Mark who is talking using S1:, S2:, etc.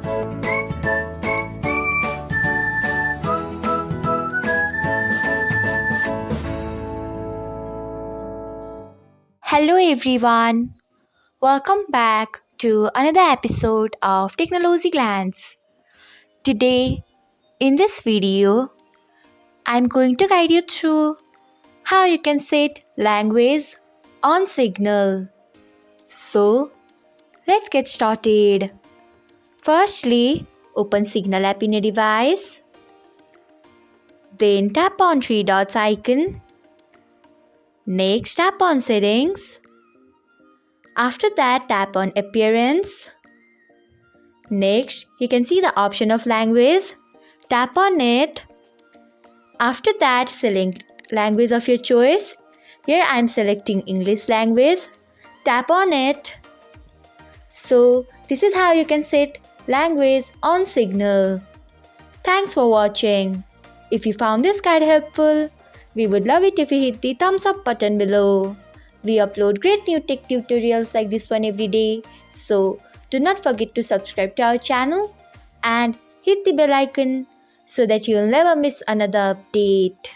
S1: Hello everyone, welcome back to another episode of Technologyglance. Today, in this video, I'm going to guide you through how you can set language on Signal. So, let's get started. Firstly, open Signal app in your device. Then tap on three dots icon. Next, tap on Settings. After that, tap on Appearance. Next, you can see the option of language. Tap on it. After that, select language of your choice. Here I am selecting English language. Tap on it. So, this is how you can set language on Signal. Thanks for watching. If you found this guide helpful, we would love it if you hit the thumbs up button below. We upload great new tech tutorials like this one every day, so do not forget to subscribe to our channel and hit the bell icon so that you'll never miss another update.